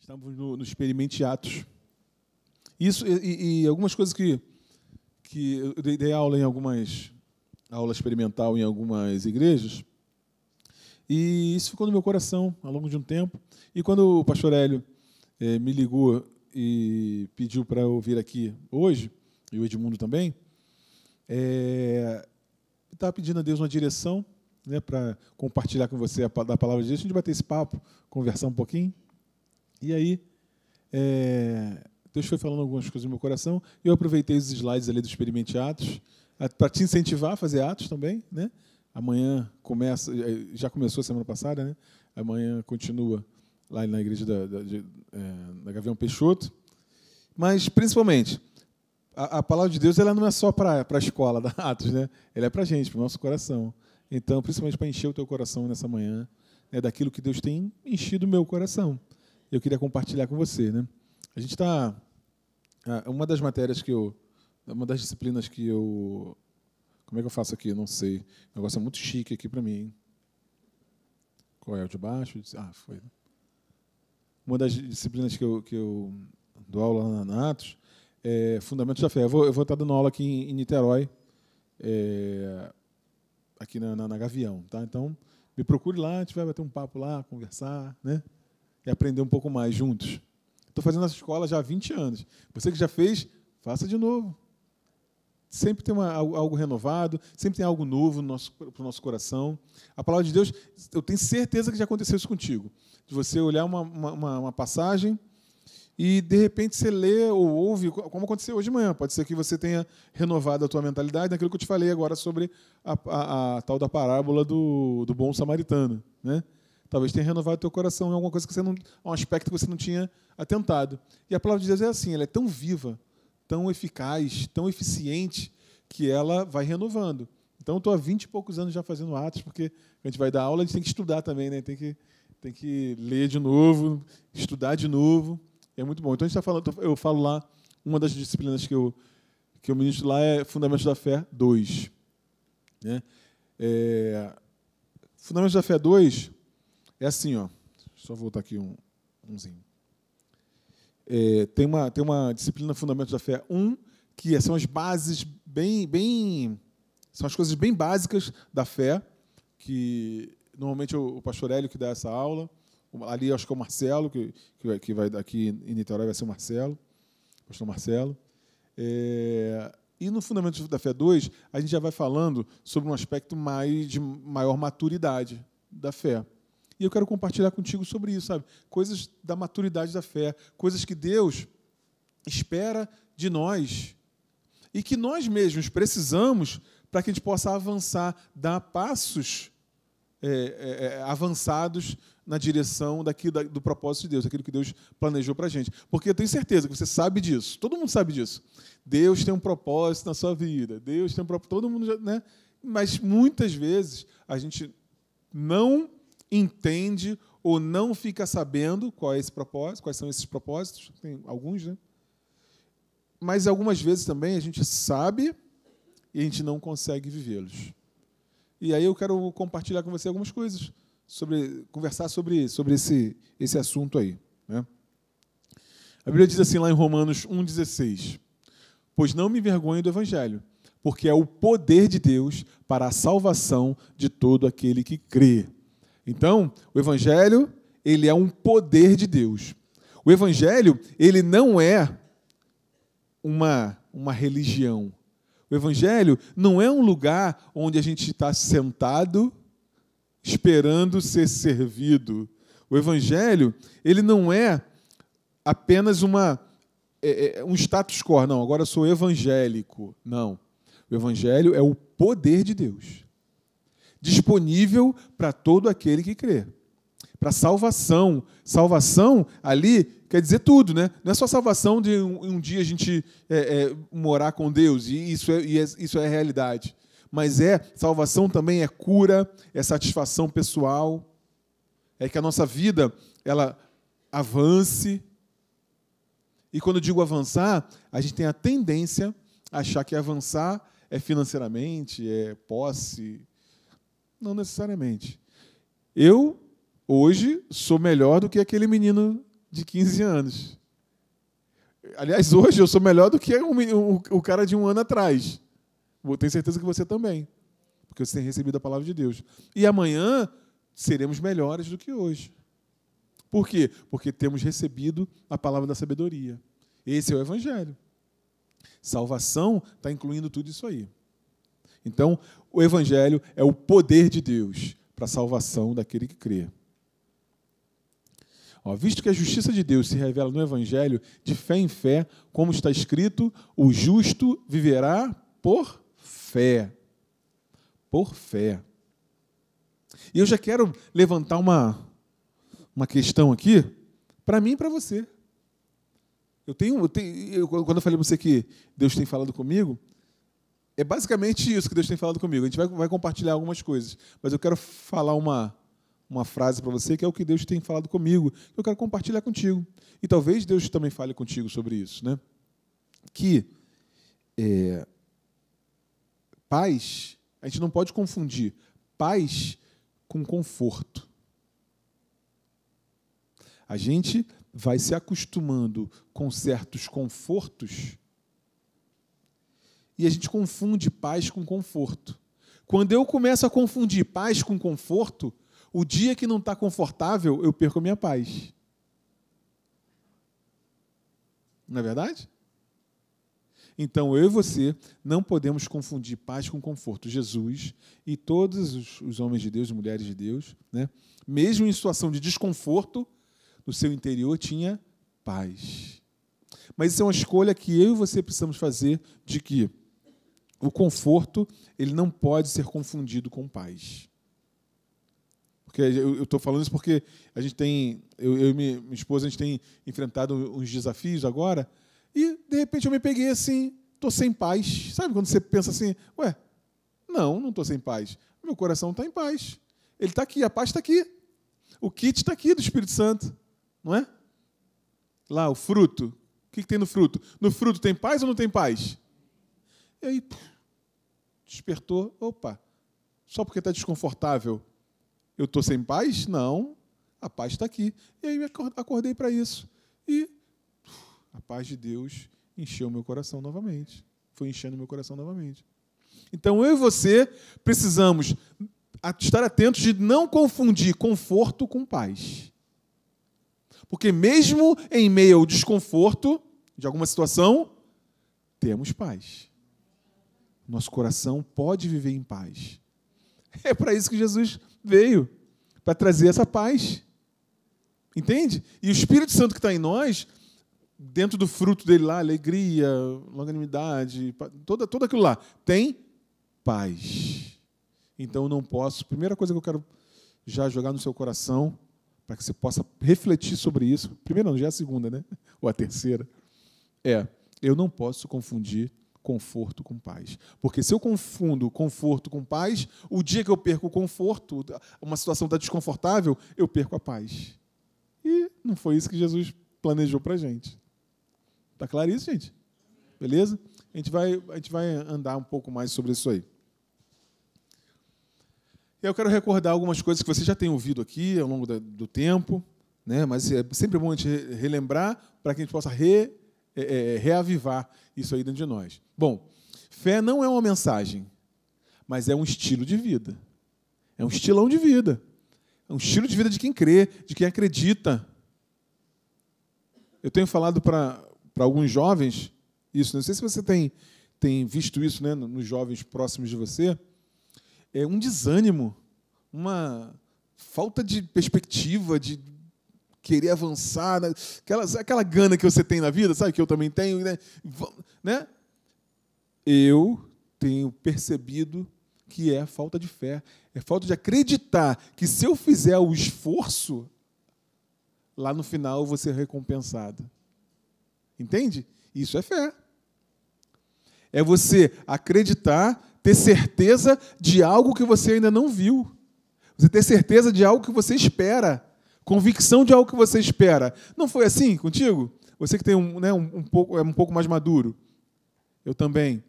Estamos no Experimente Atos. Isso e algumas coisas que eu dei aula em aula experimental em algumas igrejas, e isso ficou no meu coração ao longo de um tempo. E quando o pastor Hélio me ligou e pediu para eu vir aqui hoje, e o Edmundo também, estava pedindo a Deus uma direção, né, para compartilhar com você da palavra de Deus, a gente bater esse papo, conversar um pouquinho. E aí, Deus foi falando algumas coisas no meu coração, e eu aproveitei os slides ali do Experimente Atos, para te incentivar a fazer atos também, né? Amanhã já começou semana passada, né? Amanhã continua lá na igreja da Gavião Peixoto. Mas, principalmente, a palavra de Deus ela não é só para a escola da Atos, né? Ela é para a gente, para o nosso coração. Então, principalmente para encher o teu coração nessa manhã, né, daquilo que Deus tem enchido o meu coração. Eu queria compartilhar com você, né? A gente está... Uma das matérias uma das disciplinas que eu... Como é que eu faço aqui? Não sei. O negócio é muito chique aqui para mim, hein? Qual é o de baixo? Foi. Uma das disciplinas que eu dou aula lá na Atos é Fundamentos da Fé. Eu vou estar dando aula aqui em Niterói, aqui na Gavião, tá? Então, me procure lá, a gente vai bater um papo lá, conversar, né? E aprender um pouco mais juntos. Estou fazendo essa escola já há 20 anos. Você que já fez, faça de novo. Sempre tem algo renovado, sempre tem algo novo para o nosso coração. A palavra de Deus, eu tenho certeza que já aconteceu isso contigo. De você olhar uma passagem e, de repente, você lê ou ouve, como aconteceu hoje de manhã. Pode ser que você tenha renovado a tua mentalidade naquilo que eu te falei agora sobre a tal da parábola do bom samaritano, né? Talvez tenha renovado o teu coração em alguma coisa um aspecto que você não tinha atentado. E a palavra de Deus é assim, ela é tão viva, tão eficaz, tão eficiente, que ela vai renovando. Então, eu estou há 20 e poucos anos já fazendo Atos, porque a gente vai dar aula, a gente tem que estudar também, né? Tem que ler de novo, estudar de novo. É muito bom. Então, a gente está falando, eu falo lá, uma das disciplinas que eu ministro lá é Fundamentos da Fé 2. Né? Fundamentos da Fé 2 é assim, ó. Só voltar aqui umzinho. Tem uma disciplina Fundamentos da Fé 1, que são as bases são as coisas bem básicas da fé, que normalmente o pastor Hélio que dá essa aula. Ali acho que é o Marcelo, que vai aqui em Niterói vai ser o Marcelo, pastor Marcelo. E no Fundamentos da Fé 2, a gente já vai falando sobre um aspecto de maior maturidade da fé. E eu quero compartilhar contigo sobre isso, sabe? Coisas da maturidade da fé, coisas que Deus espera de nós e que nós mesmos precisamos para que a gente possa avançar, dar passos avançados na direção do propósito de Deus, daquilo que Deus planejou para a gente. Porque eu tenho certeza que você sabe disso, todo mundo sabe disso. Deus tem um propósito na sua vida, Deus tem um propósito, todo mundo já, né? Mas muitas vezes a gente não entende ou não fica sabendo qual é esse propósito, quais são esses propósitos, tem alguns, né? Mas algumas vezes também a gente sabe e a gente não consegue vivê-los. E aí eu quero compartilhar com você algumas coisas, conversar sobre esse assunto aí, né? A Bíblia diz assim lá em Romanos 1,16: pois não me envergonho do Evangelho, porque é o poder de Deus para a salvação de todo aquele que crê. Então, o Evangelho, ele é um poder de Deus. O Evangelho, ele não é uma religião. O Evangelho não é um lugar onde a gente está sentado esperando ser servido. O Evangelho, ele não é apenas um status quo. Não, agora eu sou evangélico. Não. O Evangelho é o poder de Deus, disponível para todo aquele que crê. Para salvação. Salvação, ali, quer dizer tudo, né? Não é só salvação de um dia a gente morar com Deus, e isso é realidade. Mas salvação também é cura, é satisfação pessoal, é que a nossa vida, ela avance. E quando eu digo avançar, a gente tem a tendência a achar que avançar é financeiramente, é posse. Não necessariamente. Eu, hoje, sou melhor do que aquele menino de 15 anos. Aliás, hoje eu sou melhor do que o cara de um ano atrás. Tenho certeza que você também, porque você tem recebido a palavra de Deus. E amanhã seremos melhores do que hoje. Por quê? Porque temos recebido a palavra da sabedoria. Esse é o Evangelho. Salvação está incluindo tudo isso aí. Então, o Evangelho é o poder de Deus para a salvação daquele que crê. Visto que a justiça de Deus se revela no Evangelho, de fé em fé, como está escrito, o justo viverá por fé. Por fé. E eu já quero levantar uma questão aqui, para mim e para você. Quando eu falei para você que Deus tem falado comigo, é basicamente isso que Deus tem falado comigo. A gente vai compartilhar algumas coisas, mas eu quero falar uma frase para você, que é o que Deus tem falado comigo, que eu quero compartilhar contigo. E talvez Deus também fale contigo sobre isso, né? Que paz, a gente não pode confundir paz com conforto. A gente vai se acostumando com certos confortos e a gente confunde paz com conforto. Quando eu começo a confundir paz com conforto, o dia que não está confortável, eu perco a minha paz. Não é verdade? Então, eu e você não podemos confundir paz com conforto. Jesus e todos os homens de Deus e mulheres de Deus, né, mesmo em situação de desconforto, no seu interior tinha paz. Mas isso é uma escolha que eu e você precisamos fazer, de que o conforto ele não pode ser confundido com paz. Porque eu estou falando isso porque a gente tem, eu e minha esposa, a gente tem enfrentado uns desafios agora, e de repente eu me peguei assim, estou sem paz. Sabe quando você pensa assim, não estou sem paz. Meu coração está em paz. Ele está aqui, a paz está aqui. O kit está aqui do Espírito Santo. Não é? Lá, o fruto. O que tem no fruto? No fruto tem paz ou não tem paz? E aí, despertou. Opa, só porque está desconfortável, eu estou sem paz? Não, a paz está aqui. E aí acordei para isso. E a paz de Deus encheu meu coração novamente. Foi enchendo meu coração novamente. Então, eu e você precisamos estar atentos de não confundir conforto com paz. Porque mesmo em meio ao desconforto de alguma situação, temos paz. Nosso coração pode viver em paz. É para isso que Jesus veio, para trazer essa paz. Entende? E o Espírito Santo que está em nós, dentro do fruto dele lá, alegria, longanimidade, todo aquilo lá, tem paz. Então eu não posso. Primeira coisa que eu quero já jogar no seu coração, para que você possa refletir sobre isso. Primeiro não, já é a segunda, né? Ou a terceira. Eu não posso confundir conforto com paz. Porque se eu confundo conforto com paz, o dia que eu perco o conforto, uma situação está desconfortável, eu perco a paz. E não foi isso que Jesus planejou para a gente. Está claro isso, gente? Beleza? A gente vai andar um pouco mais sobre isso aí. Eu quero recordar algumas coisas que você já tem ouvido aqui ao longo do tempo, né? Mas é sempre bom a gente relembrar para que a gente possa reavivar isso aí dentro de nós. Bom, fé não é uma mensagem, mas é um estilo de vida. É um estilão de vida. É um estilo de vida de quem crê, de quem acredita. Eu tenho falado para alguns jovens isso. Não sei se você tem visto isso, né, nos jovens próximos de você. É um desânimo, uma falta de perspectiva, de querer avançar, aquela gana que você tem na vida, sabe, que eu também tenho, né? Eu tenho percebido que é falta de fé, é falta de acreditar que se eu fizer o esforço, lá no final eu vou ser recompensado. Entende? Isso é fé. É você acreditar, ter certeza de algo que você ainda não viu. Você ter certeza de algo que você espera. Convicção de algo que você espera. Não foi assim contigo? Você que tem um pouco mais maduro. Eu também.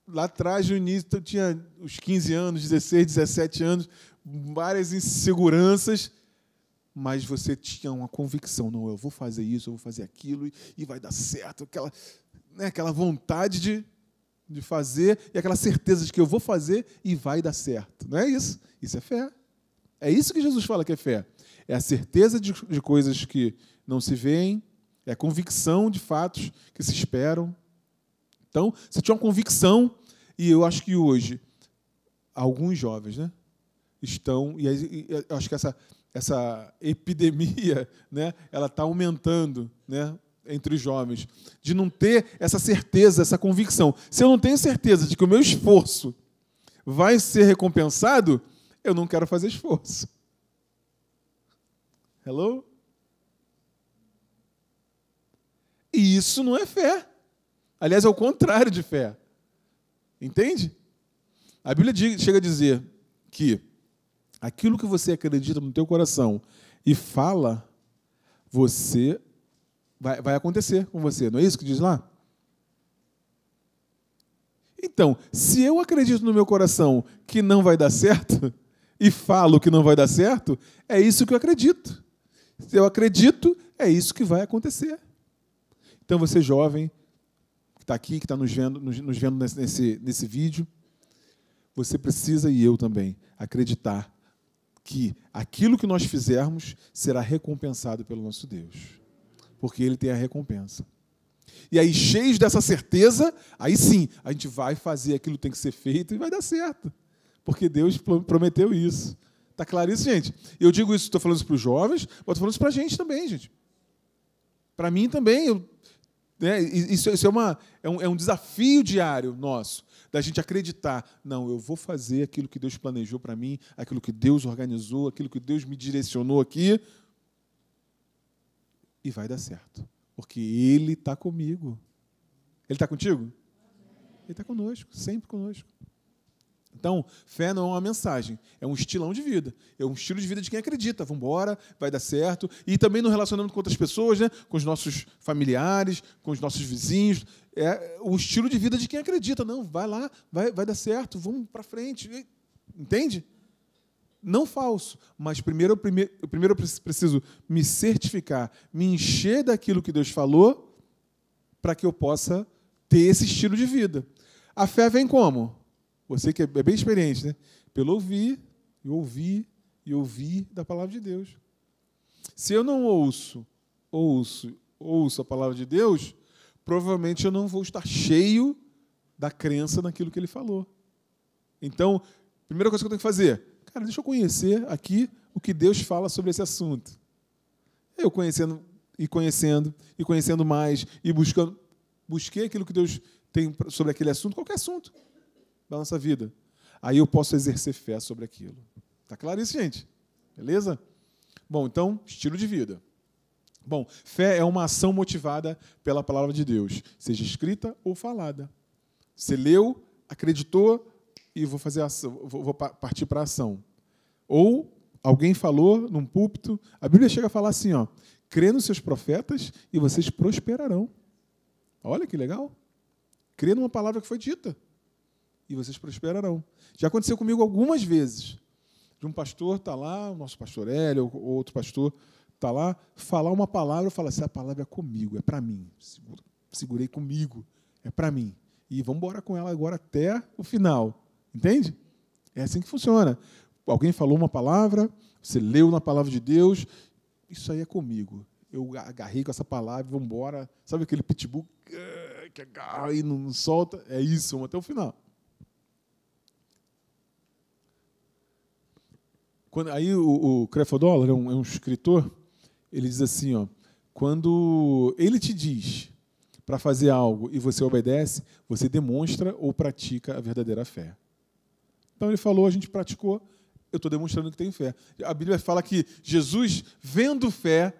Lá atrás, no início, eu tinha uns 15 anos, 16, 17 anos, várias inseguranças. mas você tinha uma convicção, não, eu vou fazer isso, eu vou fazer aquilo, e vai dar certo, aquela vontade de fazer, e aquela certeza de que eu vou fazer e vai dar certo. Não é isso? Isso é fé. É isso que Jesus fala que é fé. É a certeza de coisas que não se veem, é a convicção de fatos que se esperam. Então, você tinha uma convicção, e eu acho que hoje, alguns jovens, né, estão, e eu acho que essa epidemia, né, ela está aumentando, né, entre os jovens, de não ter essa certeza, essa convicção. Se eu não tenho certeza de que o meu esforço vai ser recompensado, eu não quero fazer esforço. Hello? E isso não é fé. Aliás, é o contrário de fé. Entende? A Bíblia chega a dizer que aquilo que você acredita no teu coração e fala, você vai acontecer com você. Não é isso que diz lá? Então, se eu acredito no meu coração que não vai dar certo e falo que não vai dar certo, é isso que eu acredito. Se eu acredito, é isso que vai acontecer. Então, você jovem, que está aqui, que está nos vendo nesse vídeo, você precisa, e eu também, acreditar que aquilo que nós fizermos será recompensado pelo nosso Deus. Porque Ele tem a recompensa. E aí, cheios dessa certeza, aí sim, a gente vai fazer aquilo que tem que ser feito e vai dar certo. Porque Deus prometeu isso. Está claro isso, gente? Eu digo isso, estou falando isso para os jovens, mas estou falando isso para a gente também, gente. Para mim também. Isso é um desafio diário nosso, da gente acreditar, não, eu vou fazer aquilo que Deus planejou para mim, aquilo que Deus organizou, aquilo que Deus me direcionou aqui, e vai dar certo. Porque Ele está comigo. Ele está contigo? Ele está conosco, sempre conosco. Então, fé não é uma mensagem, é um estilão de vida. É um estilo de vida de quem acredita. Vamos embora, vai dar certo. E também no relacionamento com outras pessoas, né? Com os nossos familiares, com os nossos vizinhos. É o estilo de vida de quem acredita. Não, vai lá, vai dar certo, vamos para frente. Entende? Não falso, mas primeiro eu preciso me certificar, me encher daquilo que Deus falou, para que eu possa ter esse estilo de vida. A fé vem como? Você que é bem experiente, né? Pelo ouvir, e ouvir, e ouvir da palavra de Deus. Se eu não ouço a palavra de Deus, provavelmente eu não vou estar cheio da crença naquilo que Ele falou. Então, primeira coisa que eu tenho que fazer, cara, deixa eu conhecer aqui o que Deus fala sobre esse assunto. Eu conhecendo mais, e busquei aquilo que Deus tem sobre aquele assunto, qualquer assunto da nossa vida. Aí eu posso exercer fé sobre aquilo. Está claro isso, gente? Beleza? Bom, então, estilo de vida. Bom, fé é uma ação motivada pela palavra de Deus, seja escrita ou falada. Você leu, acreditou, e vou partir para a ação. Ou alguém falou num púlpito, a Bíblia chega a falar assim, ó, crê nos seus profetas e vocês prosperarão. Olha que legal. Crê numa palavra que foi dita e vocês prosperarão. Já aconteceu comigo algumas vezes. De um pastor estar lá, o nosso pastor Hélio, ou outro pastor está lá, falar uma palavra, eu falo assim, a palavra é comigo, é para mim. Segurei comigo, é para mim. E vamos embora com ela agora até o final. Entende? É assim que funciona. Alguém falou uma palavra, você leu na palavra de Deus, isso aí é comigo. Eu agarrei com essa palavra, vamos embora. Sabe aquele pitbull que agarra e não solta? É isso, vamos até o final. Aí o Creflo é um escritor, ele diz assim, ó, quando ele te diz para fazer algo e você obedece, você demonstra ou pratica a verdadeira fé. Então ele falou, a gente praticou, eu estou demonstrando que tem fé. A Bíblia fala que Jesus, vendo fé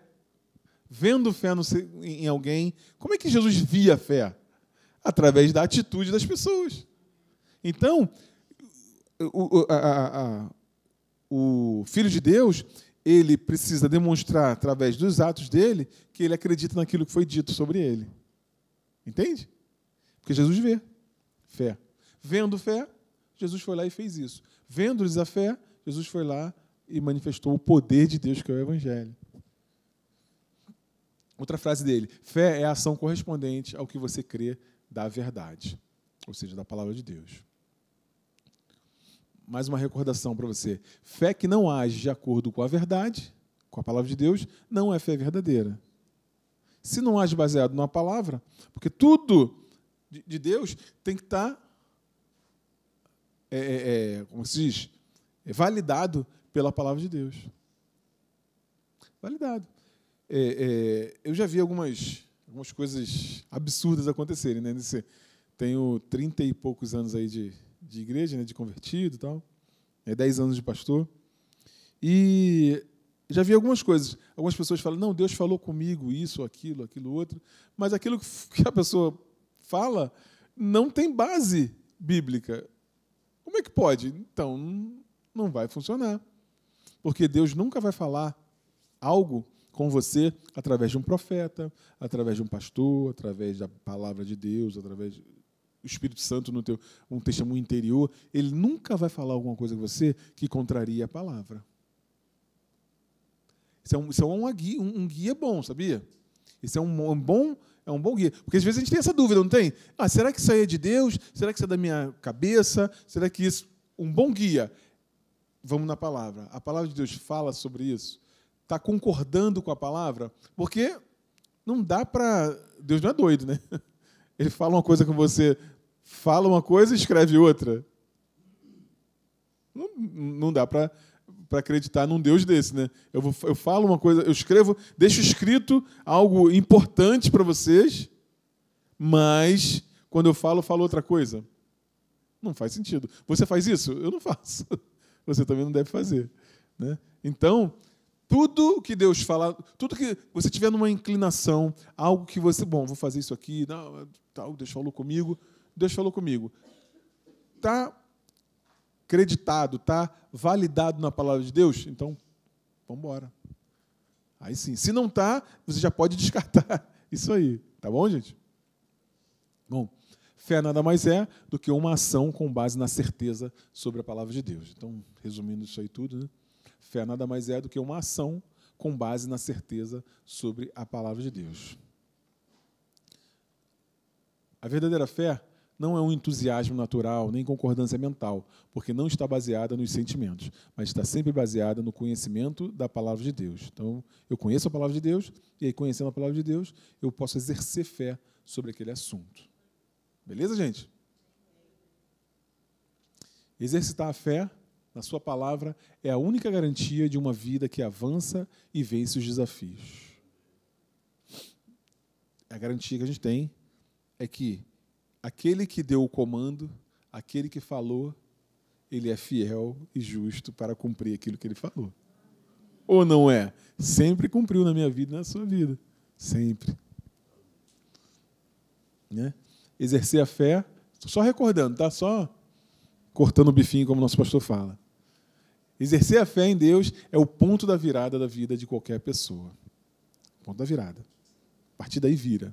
em alguém, como é que Jesus via a fé? Através da atitude das pessoas. Então, o Filho de Deus, ele precisa demonstrar, através dos atos dele, que ele acredita naquilo que foi dito sobre ele. Entende? Porque Jesus vê fé. Vendo fé, Jesus foi lá e fez isso. Vendo-lhes a fé, Jesus foi lá e manifestou o poder de Deus, que é o Evangelho. Outra frase dele: fé é a ação correspondente ao que você crê da verdade, ou seja, da palavra de Deus. Mais uma recordação para você: fé que não age de acordo com a verdade, com a palavra de Deus, não é fé verdadeira. Se não age baseado numa palavra, porque tudo de Deus tem que estar, como se diz, validado pela palavra de Deus. Validado. Eu já vi algumas coisas absurdas acontecerem, né? Tenho 30 e poucos anos aí de igreja, né? De convertido e tal, 10 anos de pastor, e já vi algumas coisas. Algumas pessoas falam: não, Deus falou comigo isso, aquilo outro, mas aquilo que a pessoa fala não tem base bíblica. Como é que pode? Então, não vai funcionar, porque Deus nunca vai falar algo com você através de um profeta, através de um pastor, através da palavra de Deus, através do Espírito Santo no teu um testemunho interior. Ele nunca vai falar alguma coisa com você que contraria a palavra. Isso é um guia bom, sabia? Isso é um bom guia. Porque às vezes a gente tem essa dúvida, não tem? Será que isso aí é de Deus? Será que isso é da minha cabeça? Será que isso... Um bom guia. Vamos na palavra. A palavra de Deus fala sobre isso. Está concordando com a palavra? Porque não dá para... Deus não é doido, né? Ele fala uma coisa com você, fala uma coisa e escreve outra. Não dá para acreditar num Deus desse, né? Eu falo uma coisa, eu escrevo, deixo escrito algo importante para vocês, mas quando eu falo outra coisa. Não faz sentido. Você faz isso? Eu não faço. Você também não deve fazer, né? Então, tudo que Deus fala, tudo que você tiver numa inclinação, algo que você, vou fazer isso aqui, não, tal, Deus falou comigo. Está acreditado, está validado na palavra de Deus? Então, vamos embora. Aí sim. Se não está, você já pode descartar isso aí. Tá bom, gente? Bom, fé nada mais é do que uma ação com base na certeza sobre a palavra de Deus. Então, resumindo isso aí tudo, né? Fé nada mais é do que uma ação com base na certeza sobre a palavra de Deus. A verdadeira fé não é um entusiasmo natural, nem concordância mental, porque não está baseada nos sentimentos, mas está sempre baseada no conhecimento da palavra de Deus. Então, eu conheço a palavra de Deus, e aí, conhecendo a palavra de Deus, eu posso exercer fé sobre aquele assunto. Beleza, gente? Exercitar a fé na sua palavra é a única garantia de uma vida que avança e vence os desafios. A garantia que a gente tem é que aquele que deu o comando, aquele que falou, ele é fiel e justo para cumprir aquilo que ele falou. Ou não é? Sempre cumpriu na minha vida e na sua vida. Sempre. Né? Exercer a fé, só recordando, tá? Só cortando o bifinho, como o nosso pastor fala. Exercer a fé em Deus é o ponto da virada da vida de qualquer pessoa. Ponto da virada. A partir daí vira.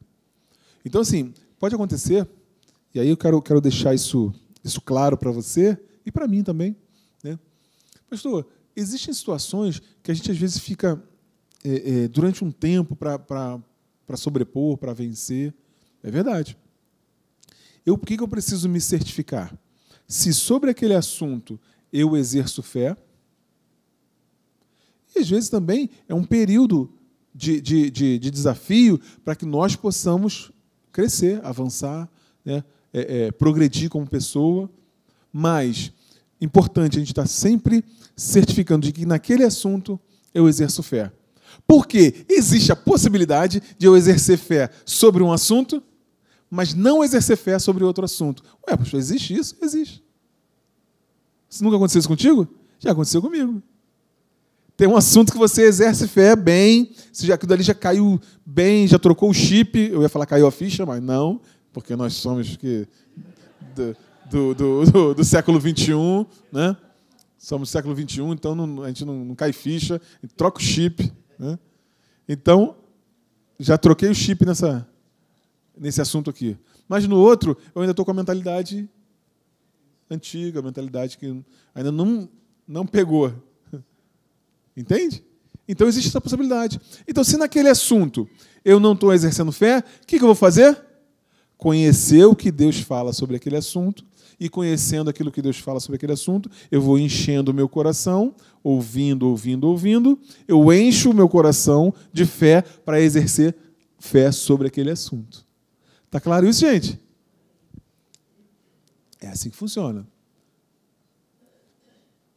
Então, assim, pode acontecer, e aí eu quero deixar isso claro para você e para mim também, né? Pastor, existem situações que a gente às vezes fica durante um tempo para sobrepor, para vencer. É verdade. Por que eu preciso me certificar? Se sobre aquele assunto eu exerço fé, e às vezes também é um período de desafio para que nós possamos crescer, avançar, né? Progredir como pessoa, mas importante a gente estar sempre certificando de que naquele assunto eu exerço fé. Porque existe a possibilidade de eu exercer fé sobre um assunto, mas não exercer fé sobre outro assunto. Ué, pastor, existe isso? Existe. Isso nunca aconteceu isso contigo? Já aconteceu comigo. Tem um assunto que você exerce fé bem, aquilo ali já caiu bem, já trocou o chip, eu ia falar caiu a ficha, mas não, porque nós somos do século XXI, né? Somos do século XXI, então a gente não cai ficha, troca o chip, né? Então, já troquei o chip nesse assunto aqui. Mas no outro, eu ainda estou com a mentalidade antiga, a mentalidade que ainda não pegou. Entende? Então existe essa possibilidade. Então, se naquele assunto eu não estou exercendo fé, o que eu vou fazer? Conhecer o que Deus fala sobre aquele assunto, e conhecendo aquilo que Deus fala sobre aquele assunto, eu vou enchendo o meu coração, ouvindo, eu encho o meu coração de fé para exercer fé sobre aquele assunto. Está claro isso, gente? É assim que funciona.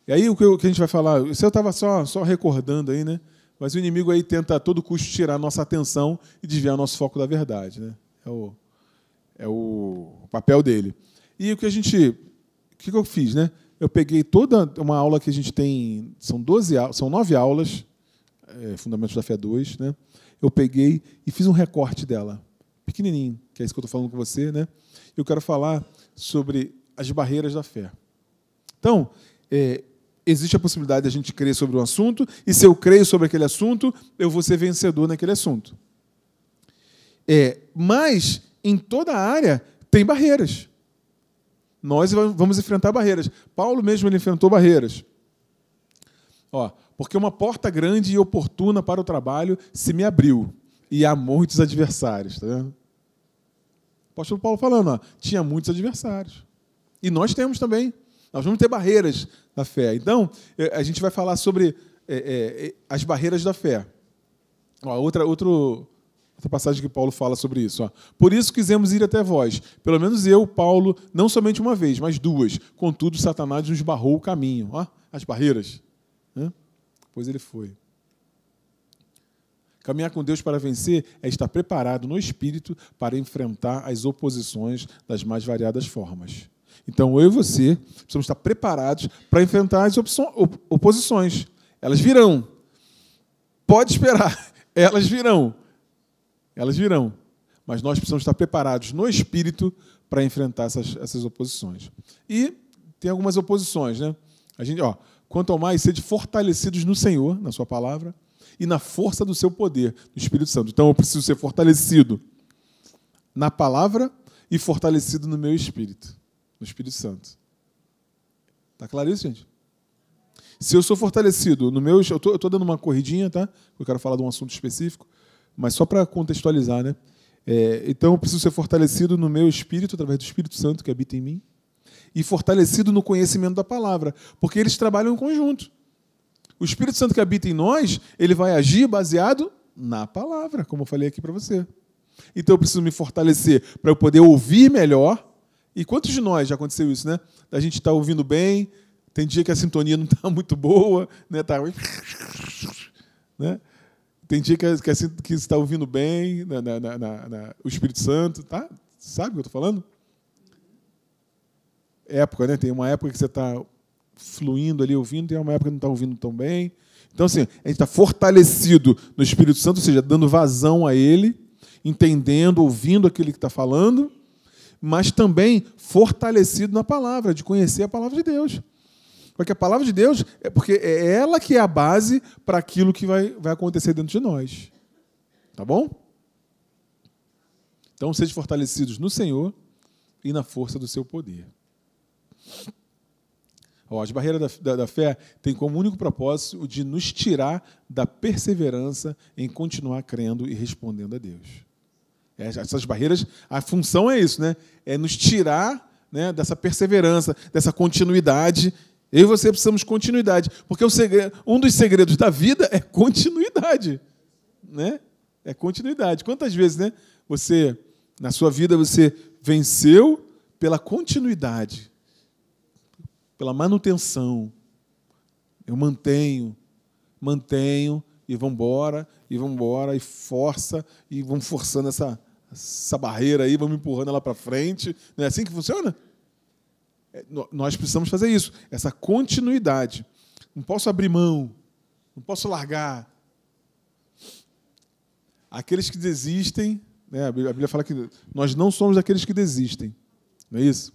E aí o que a gente vai falar, isso eu estava só recordando aí, né? Mas o inimigo aí tenta a todo custo tirar a nossa atenção e desviar o nosso foco da verdade, né? É o papel dele. E o que eu fiz, né? Eu peguei toda uma aula que a gente tem, são 9 aulas, Fundamentos da Fé 2, né? Eu peguei e fiz um recorte dela, pequenininho, que é isso que eu estou falando com você, né? Eu quero falar sobre as barreiras da fé. Então, existe a possibilidade de a gente crer sobre um assunto, e se eu creio sobre aquele assunto, eu vou ser vencedor naquele assunto. Mas, em toda a área, tem barreiras. Nós vamos enfrentar barreiras. Paulo mesmo ele enfrentou barreiras. Porque uma porta grande e oportuna para o trabalho se me abriu, e há muitos adversários. Tá vendo? O apóstolo Paulo falando, tinha muitos adversários. E nós temos também. Nós vamos ter barreiras da fé. Então, a gente vai falar sobre as barreiras da fé. Outra passagem que Paulo fala sobre isso. Por isso quisemos ir até vós. Pelo menos eu, Paulo, não somente uma vez, mas 2. Contudo, Satanás nos barrou o caminho. As barreiras. Pois ele foi. Caminhar com Deus para vencer é estar preparado no Espírito para enfrentar as oposições das mais variadas formas. Então, eu e você precisamos estar preparados para enfrentar as oposições. Elas virão. Pode esperar. Elas virão. Mas nós precisamos estar preparados no Espírito para enfrentar essas oposições. E tem algumas oposições, né? A gente, quanto ao mais, sede fortalecidos no Senhor, na sua palavra, e na força do seu poder, do Espírito Santo. Então, eu preciso ser fortalecido na palavra e fortalecido no meu espírito, no Espírito Santo. Está claro isso, gente? Se eu sou fortalecido no meu... Eu estou dando uma corridinha, tá? Eu quero falar de um assunto específico, mas só para contextualizar, né? Então, eu preciso ser fortalecido no meu espírito, através do Espírito Santo que habita em mim, e fortalecido no conhecimento da palavra, porque eles trabalham em conjunto. O Espírito Santo que habita em nós, ele vai agir baseado na palavra, como eu falei aqui para você. Então, eu preciso me fortalecer para eu poder ouvir melhor. E quantos de nós já aconteceu isso, né? A gente está ouvindo bem, tem dia que a sintonia não está muito boa, né? Né? Tem dia que você está ouvindo bem, o Espírito Santo, tá? Sabe o que eu estou falando? Época, né? Tem uma época que você está fluindo ali, ouvindo, tem uma época que não está ouvindo tão bem. Então, assim, a gente está fortalecido no Espírito Santo, ou seja, dando vazão a ele, entendendo, ouvindo aquele que está falando, mas também fortalecido na palavra, de conhecer a palavra de Deus. Porque a palavra de Deus, porque é ela que é a base para aquilo que vai acontecer dentro de nós. Tá bom? Então, sejam fortalecidos no Senhor e na força do seu poder. As barreiras da fé têm como único propósito o de nos tirar da perseverança em continuar crendo e respondendo a Deus. Essas barreiras, a função é isso, né? É nos tirar, né, dessa perseverança, dessa continuidade. Eu e você precisamos de continuidade, porque um dos segredos da vida é continuidade, né? É continuidade. Quantas vezes, né? Na sua vida, você venceu pela continuidade, pela manutenção. Eu mantenho, e vamos embora, e força, e vamos forçando essa barreira aí, vamos empurrando ela para frente. Não é assim que funciona? Nós precisamos fazer isso, essa continuidade. Não posso abrir mão, não posso largar. Aqueles que desistem, né, a Bíblia fala que nós não somos aqueles que desistem. Não é isso?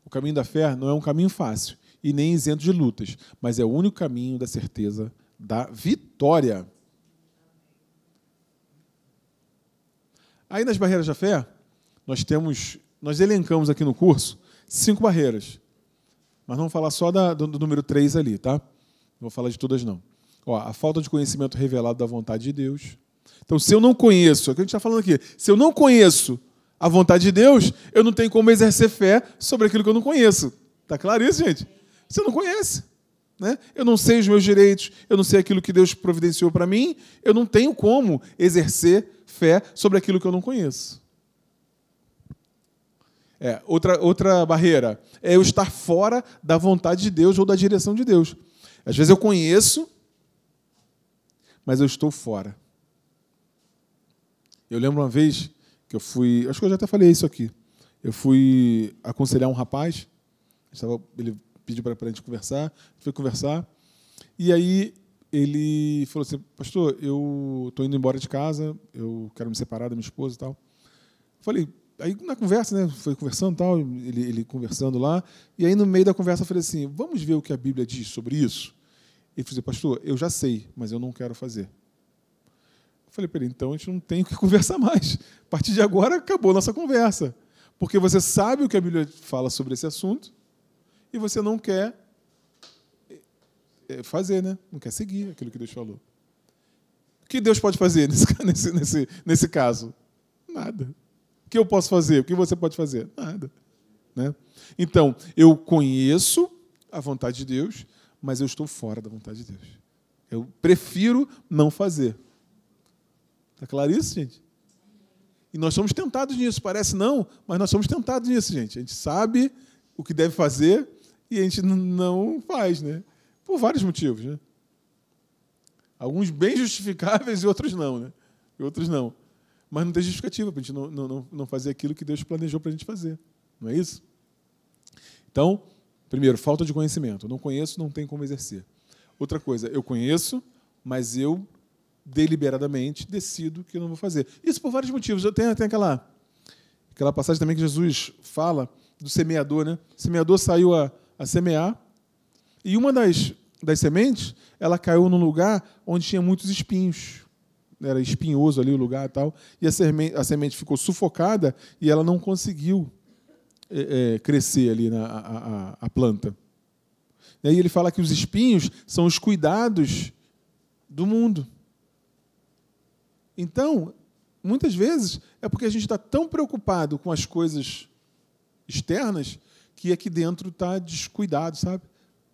O caminho da fé não é um caminho fácil e nem isento de lutas, mas é o único caminho da certeza da vitória. Aí nas barreiras da fé, nós elencamos aqui no curso 5 barreiras. Mas vamos falar só do número 3 ali, tá? Não vou falar de todas, não. Ó, a falta de conhecimento revelado da vontade de Deus. Então, se eu não conheço, é o que a gente está falando aqui, se eu não conheço a vontade de Deus, eu não tenho como exercer fé sobre aquilo que eu não conheço. Está claro isso, gente? Você não conhece. Né? Eu não sei os meus direitos, eu não sei aquilo que Deus providenciou para mim, eu não tenho como exercer fé sobre aquilo que eu não conheço. Outra barreira é eu estar fora da vontade de Deus ou da direção de Deus. Às vezes eu conheço, mas eu estou fora. Eu lembro uma vez que eu fui, acho que eu já até falei isso aqui, eu fui aconselhar um rapaz, ele pediu para a gente conversar, foi conversar, e aí ele falou assim, pastor, eu estou indo embora de casa, eu quero me separar da minha esposa e tal. Falei, aí na conversa, né, foi conversando e tal, ele conversando lá, e aí no meio da conversa eu falei assim, vamos ver o que a Bíblia diz sobre isso? Ele falou assim, pastor, eu já sei, mas eu não quero fazer. Eu falei para ele, então a gente não tem o que conversar mais. A partir de agora acabou a nossa conversa, porque você sabe o que a Bíblia fala sobre esse assunto, e você não quer fazer, né? Não quer seguir aquilo que Deus falou. O que Deus pode fazer nesse caso? Nada. O que eu posso fazer? O que você pode fazer? Nada. Né? Então, eu conheço a vontade de Deus, mas eu estou fora da vontade de Deus. Eu prefiro não fazer. Está claro isso, gente? E nós somos tentados nisso. Parece não, mas nós somos tentados nisso, gente. A gente sabe o que deve fazer e a gente não faz, né? Por vários motivos, né? Alguns bem justificáveis e outros não, né? E outros não. Mas não tem justificativa para a gente não fazer aquilo que Deus planejou para a gente fazer. Não é isso? Então, primeiro, falta de conhecimento. Eu não conheço, não tem como exercer. Outra coisa, eu conheço, mas eu deliberadamente decido que eu não vou fazer. Isso por vários motivos. Tem aquela passagem também que Jesus fala do semeador, né? O semeador saiu a semear e uma das sementes, ela caiu num lugar onde tinha muitos espinhos. Era espinhoso ali o lugar e tal, e a semente ficou sufocada e ela não conseguiu crescer ali a planta. E aí ele fala que os espinhos são os cuidados do mundo. Então, muitas vezes, é porque a gente está tão preocupado com as coisas externas que aqui dentro está descuidado, sabe?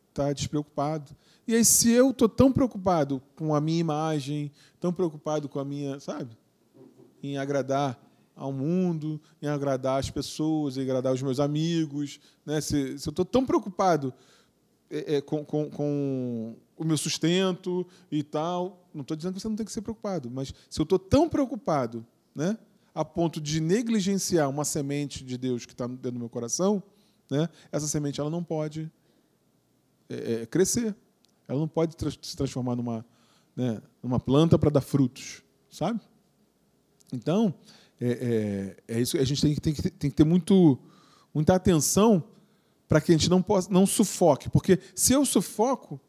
Está despreocupado. E aí, se eu estou tão preocupado com a minha imagem, tão preocupado com a minha, sabe? Em agradar ao mundo, em agradar as pessoas, em agradar os meus amigos, né? Se eu estou tão preocupado com o meu sustento e tal, não estou dizendo que você não tem que ser preocupado, mas se eu estou tão preocupado, né, a ponto de negligenciar uma semente de Deus que está dentro do meu coração, né, essa semente ela não pode crescer. Ela não pode se transformar numa planta para dar frutos, sabe? Então, isso. A gente tem que ter muita atenção para que a gente não sufoque. Porque se eu sufoco,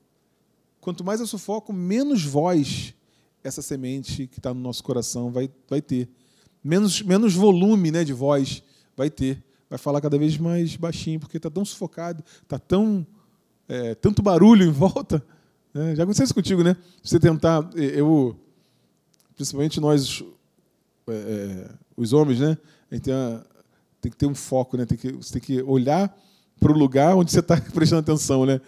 quanto mais eu sufoco, menos voz essa semente que está no nosso coração vai ter. Menos volume, né, de voz vai ter. Vai falar cada vez mais baixinho, porque está tão sufocado, está tanto barulho em volta. Né? Já aconteceu isso contigo, né? Você tentar... principalmente nós, os homens, né? A gente tem que ter um foco, né? Você tem que olhar para o lugar onde você está prestando atenção, né?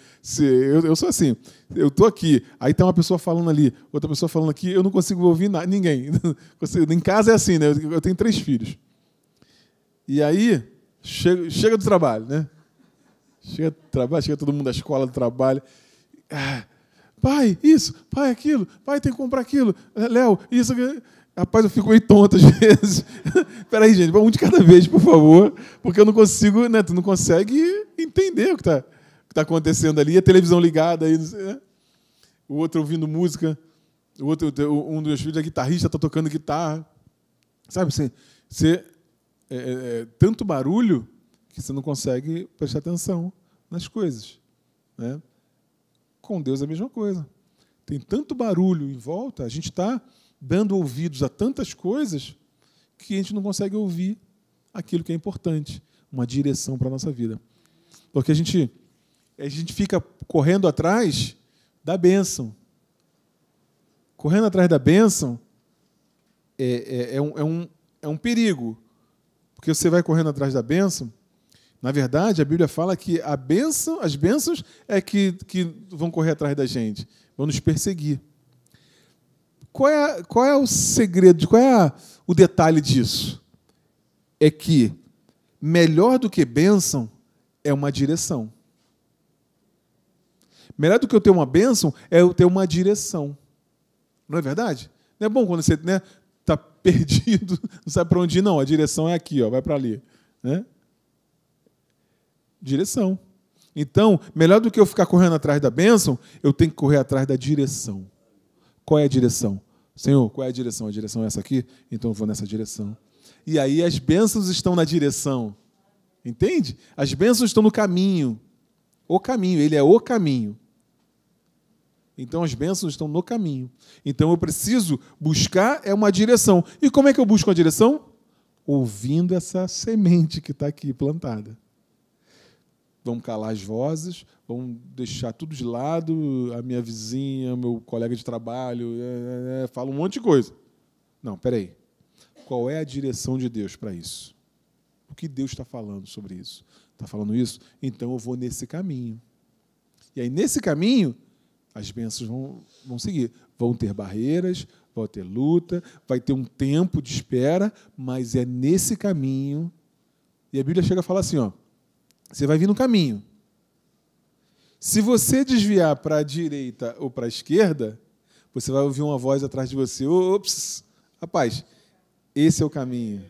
Eu sou assim, eu estou aqui, aí tem uma pessoa falando ali, outra pessoa falando aqui, eu não consigo ouvir ninguém. Em casa é assim, né? Eu tenho 3 filhos. E aí, chega do trabalho, né? Chega do trabalho, chega todo mundo da escola, do trabalho. Pai, isso, pai, aquilo, pai, tem que comprar aquilo. Léo, isso, aquilo. Rapaz, eu fico meio tonto às vezes. Espera aí, gente, vamos um de cada vez, por favor, porque eu não consigo, né? Tu não consegue entender o que está acontecendo ali. A televisão ligada, aí, né? O outro ouvindo música, um dos filhos é guitarrista, está tocando guitarra. Sabe, tanto barulho que você não consegue prestar atenção nas coisas. Né? Com Deus é a mesma coisa. Tem tanto barulho em volta, a gente está dando ouvidos a tantas coisas que a gente não consegue ouvir aquilo que é importante, uma direção para a nossa vida. Porque a gente a gente fica correndo atrás da bênção. Correndo atrás da bênção é um perigo. Porque você vai correndo atrás da bênção. Na verdade, a Bíblia fala que as bênçãos é que vão correr atrás da gente, vão nos perseguir. Qual é o segredo, qual é o detalhe disso? É que melhor do que bênção é uma direção. Melhor do que eu ter uma bênção é eu ter uma direção. Não é verdade? Não é bom quando você está perdido, não sabe para onde ir, não. A direção é aqui, ó, vai para ali. Né? Direção. Então, melhor do que eu ficar correndo atrás da bênção, eu tenho que correr atrás da direção. Qual é a direção? Senhor, qual é a direção? A direção é essa aqui? Então eu vou nessa direção. E aí as bênçãos estão na direção. Entende? As bênçãos estão no caminho. O caminho, ele é o caminho. Então as bênçãos estão no caminho. Então eu preciso buscar uma direção. E como é que eu busco a direção? Ouvindo essa semente que está aqui plantada. Vamos calar as vozes, vamos deixar tudo de lado, a minha vizinha, meu colega de trabalho, fala um monte de coisa. Não, espera aí. Qual é a direção de Deus para isso? O que Deus está falando sobre isso? Está falando isso? Então eu vou nesse caminho. E aí, nesse caminho, as bênçãos vão seguir. Vão ter barreiras, vai ter luta, vai ter um tempo de espera, mas é nesse caminho. E a Bíblia chega a falar assim, ó, você vai vir no caminho. Se você desviar para a direita ou para a esquerda, você vai ouvir uma voz atrás de você. Ops, rapaz, esse é o caminho.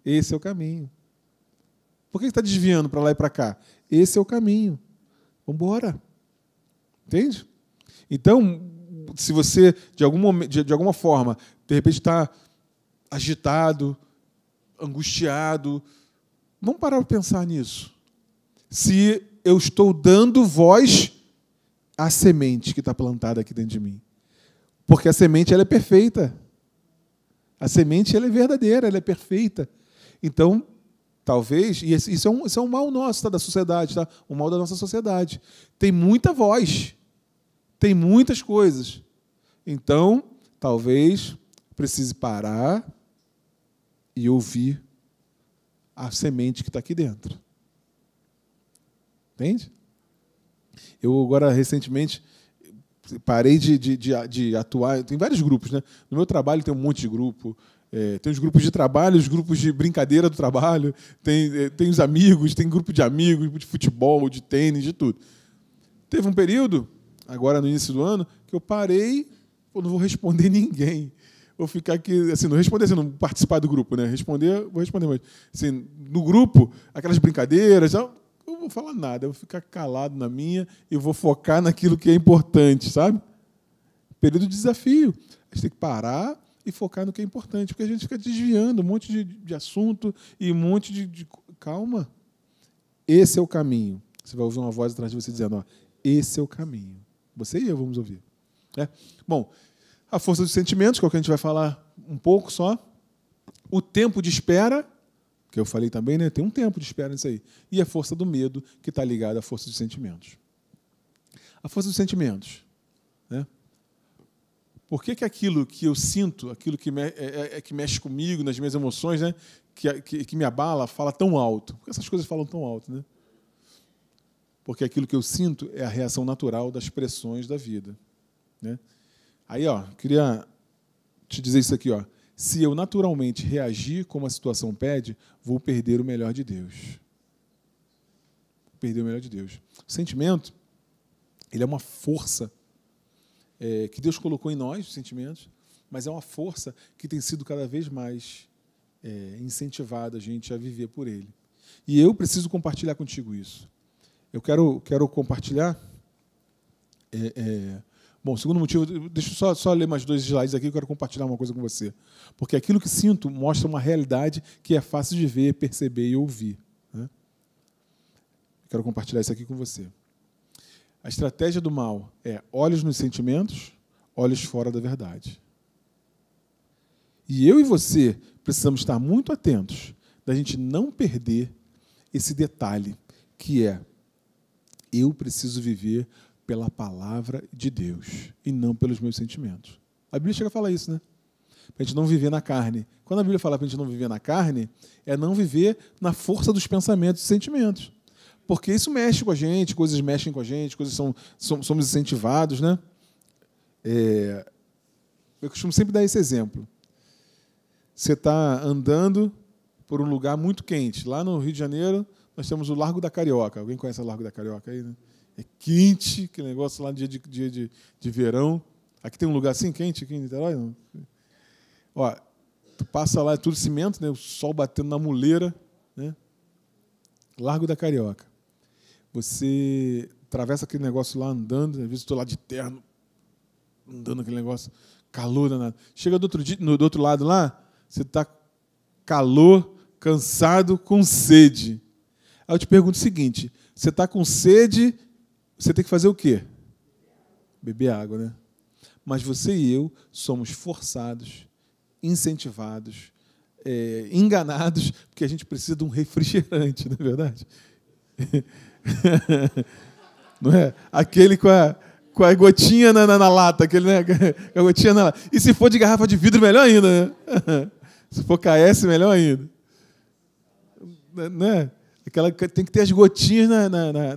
Esse é o caminho. Por que está desviando para lá e para cá? Esse é o caminho. Vamos embora. Entende? Então, se você, de alguma forma, de repente está agitado, angustiado, vamos parar para pensar nisso. Se eu estou dando voz à semente que está plantada aqui dentro de mim. Porque a semente ela é perfeita. A semente ela é verdadeira, ela é perfeita. Então, talvez, e isso é um mal nosso, tá, da sociedade, tá? Um mal da nossa sociedade. Tem muita voz, tem muitas coisas. Então, talvez precise parar e ouvir a semente que está aqui dentro. Entende? Eu agora, recentemente, parei de atuar. Tem vários grupos, né? No meu trabalho tem um monte de grupo. Tem os grupos de trabalho, os grupos de brincadeira do trabalho, tem os amigos, tem grupo de amigos, grupo de futebol, de tênis, de tudo. Teve um período, agora no início do ano, que eu parei, eu não vou responder ninguém. Vou ficar aqui, assim, não responder, assim, não participar do grupo, né? Vou responder, mas assim, no grupo, aquelas brincadeiras, eu não vou falar nada, eu vou ficar calado na minha e vou focar naquilo que é importante, sabe? Período de desafio. A gente tem que parar e focar no que é importante, porque a gente fica desviando um monte de assunto e um monte de... Calma. Esse é o caminho. Você vai ouvir uma voz atrás de você dizendo, ó, esse é o caminho. Você e eu vamos ouvir. Bom, a força dos sentimentos, que é o que a gente vai falar um pouco só. O tempo de espera, que eu falei também, né? Tem um tempo de espera nisso aí. E a força do medo, que está ligada à força dos sentimentos. A força dos sentimentos. Né? Por que aquilo que eu sinto, aquilo que mexe comigo, nas minhas emoções, né? que me abala, fala tão alto? Por que essas coisas falam tão alto? Né? Porque aquilo que eu sinto é a reação natural das pressões da vida. Né? Aí, ó, queria te dizer isso aqui, ó. Se eu naturalmente reagir como a situação pede, vou perder o melhor de Deus. Perder o melhor de Deus. O sentimento, ele é uma força que Deus colocou em nós, os sentimentos, mas é uma força que tem sido cada vez mais incentivada a gente a viver por ele. E eu preciso compartilhar contigo isso. Eu quero compartilhar... Bom, segundo motivo, deixa eu só ler mais 2 slides aqui, eu quero compartilhar uma coisa com você. Porque aquilo que sinto mostra uma realidade que é fácil de ver, perceber e ouvir. Né? Quero compartilhar isso aqui com você. A estratégia do mal é olhos nos sentimentos, olhos fora da verdade. E eu e você precisamos estar muito atentos da gente não perder esse detalhe, que é Eu preciso viver pela palavra de Deus e não pelos meus sentimentos. A Bíblia chega a falar isso, né? Para a gente não viver na carne. Quando a Bíblia fala para a gente não viver na carne, é não viver na força dos pensamentos e sentimentos. Porque isso mexe com a gente, coisas mexem com a gente, coisas somos incentivados, né? Eu costumo sempre dar esse exemplo. Você está andando por um lugar muito quente. Lá no Rio de Janeiro, nós temos o Largo da Carioca. Alguém conhece o Largo da Carioca aí, né? É quente, aquele negócio lá no dia de verão. Aqui tem um lugar assim quente, aqui em Niterói? Não. Ó, tu passa lá, é tudo cimento, né? O sol batendo na muleira, né? Largo da Carioca. Você atravessa aquele negócio lá andando, às vezes estou lá de terno, andando aquele negócio, calor danado. Chega do outro lado lá, você está calor, cansado, com sede. Aí eu te pergunto o seguinte, você está com sede, você tem que fazer o quê? Beber água, né? Mas você e eu somos forçados, incentivados, enganados, porque a gente precisa de um refrigerante, não é verdade? Não é? Aquele com a gotinha na lata, aquele, né? Com a gotinha na lata. E se for de garrafa de vidro, melhor ainda, né? Se for KS, melhor ainda. Né? Tem que ter as gotinhas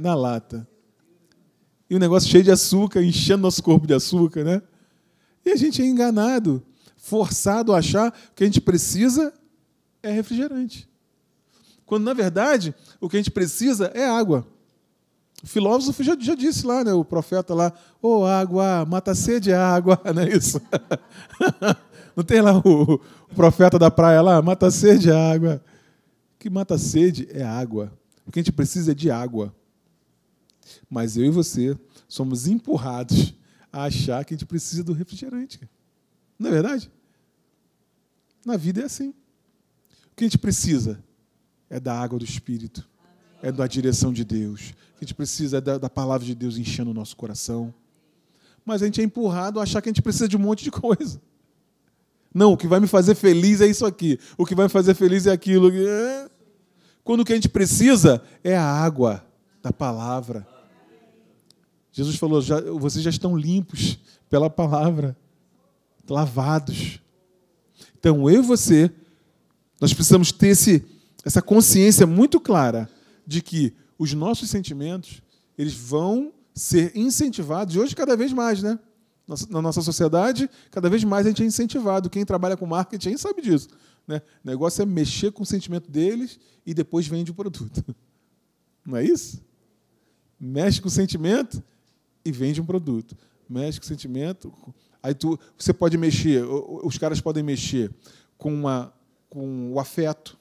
na lata. E o negócio cheio de açúcar, enchendo nosso corpo de açúcar, né? E a gente é enganado, forçado a achar que o que a gente precisa é refrigerante. Quando, na verdade, o que a gente precisa é água. O filósofo já disse lá, né, o profeta lá, água, mata a sede, água, não é isso? Não tem lá o profeta da praia lá, mata a sede, água. O que mata a sede é água. O que a gente precisa é de água. Mas eu e você somos empurrados a achar que a gente precisa do refrigerante. Não é verdade? Na vida é assim. O que a gente precisa é da água do Espírito, é da direção de Deus. O que a gente precisa é da palavra de Deus enchendo o nosso coração. Mas a gente é empurrado a achar que a gente precisa de um monte de coisa. Não, o que vai me fazer feliz é isso aqui. O que vai me fazer feliz é aquilo. Quando o que a gente precisa é a água da palavra. Jesus falou, vocês já estão limpos pela palavra, lavados. Então, eu e você, nós precisamos ter essa consciência muito clara de que os nossos sentimentos, eles vão ser incentivados, e hoje cada vez mais, né? Na nossa sociedade, cada vez mais a gente é incentivado. Quem trabalha com marketing sabe disso, né? O negócio é mexer com o sentimento deles e depois vende o produto. Não é isso? Mexe com o sentimento e vende um produto. Mexe com o sentimento. Aí você pode mexer, os caras podem mexer com o afeto.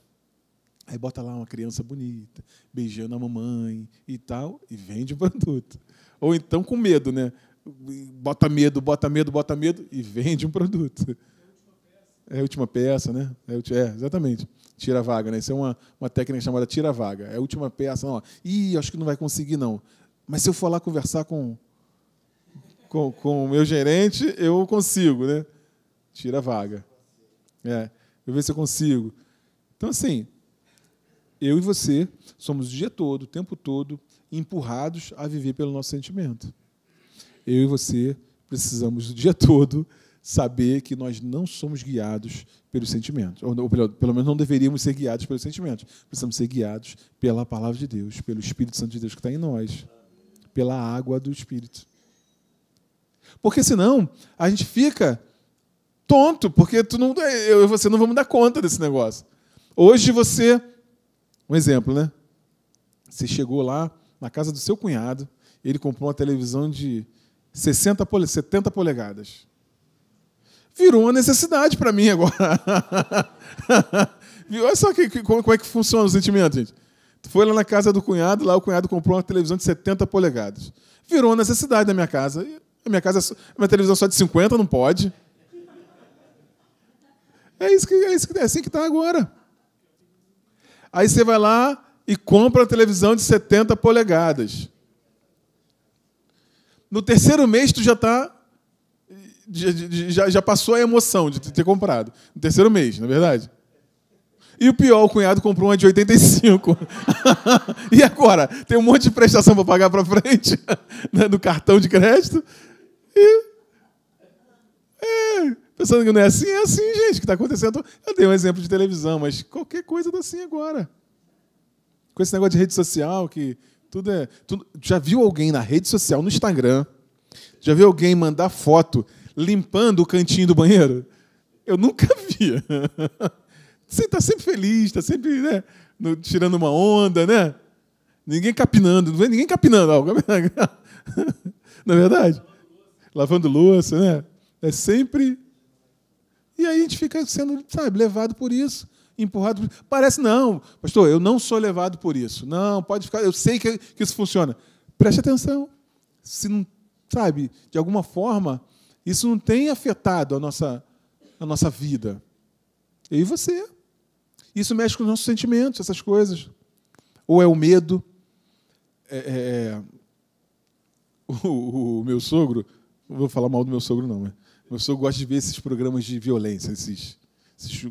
Aí bota lá uma criança bonita, beijando a mamãe e tal, e vende o produto. Ou então com medo, né? Bota medo e vende um produto. É a última peça, né? Exatamente. Tira a vaga, né? Isso é uma técnica chamada tira a vaga. É a última peça. Não, acho que não vai conseguir, não. Mas se eu for lá conversar com o meu gerente, eu consigo, né? Tira a vaga. Eu ver se eu consigo. Então, assim, eu e você somos o dia todo, o tempo todo, empurrados a viver pelo nosso sentimento. Eu e você precisamos o dia todo saber que nós não somos guiados pelos sentimentos. Ou pelo menos não deveríamos ser guiados pelos sentimentos. Precisamos ser guiados pela palavra de Deus, pelo Espírito Santo de Deus que está em nós, pela água do Espírito. Porque senão a gente fica tonto, porque eu e você não vamos dar conta desse negócio. Hoje você, um exemplo, né? Você chegou lá na casa do seu cunhado, ele comprou uma televisão de 70 polegadas. Virou uma necessidade para mim agora. Olha só como é que funciona o sentimento, gente. Foi lá na casa do cunhado, lá o cunhado comprou uma televisão de 70 polegadas. Virou uma necessidade na minha casa. A minha televisão é só de 50, não pode. É assim que está agora. Aí você vai lá e compra uma televisão de 70 polegadas. No terceiro mês, tu já passou a emoção de ter comprado. No terceiro mês, não é verdade? E o pior, o cunhado comprou uma de 85. E agora? Tem um monte de prestação para pagar para frente, né, no cartão de crédito. E... pensando que não é assim, gente, que está acontecendo. Eu dei um exemplo de televisão, mas qualquer coisa está assim agora. Com esse negócio de rede social, que tudo é... Já viu alguém na rede social, no Instagram, já viu alguém mandar foto limpando o cantinho do banheiro? Eu nunca vi. Você está sempre feliz, está sempre, né, tirando uma onda, né? Ninguém capinando, não vê ninguém capinando. Não é verdade? Lavando louça, né? É sempre... E aí a gente fica sendo, sabe, levado por isso, empurrado por isso. Parece, não, pastor, eu não sou levado por isso. Não, pode ficar, eu sei que isso funciona. Preste atenção. Se não, sabe, de alguma forma, isso não tem afetado a nossa vida. Eu e você. Isso mexe com os nossos sentimentos, essas coisas. Ou é o medo. O meu sogro, não vou falar mal do meu sogro, não, mas meu sogro gosta de ver esses programas de violência, esse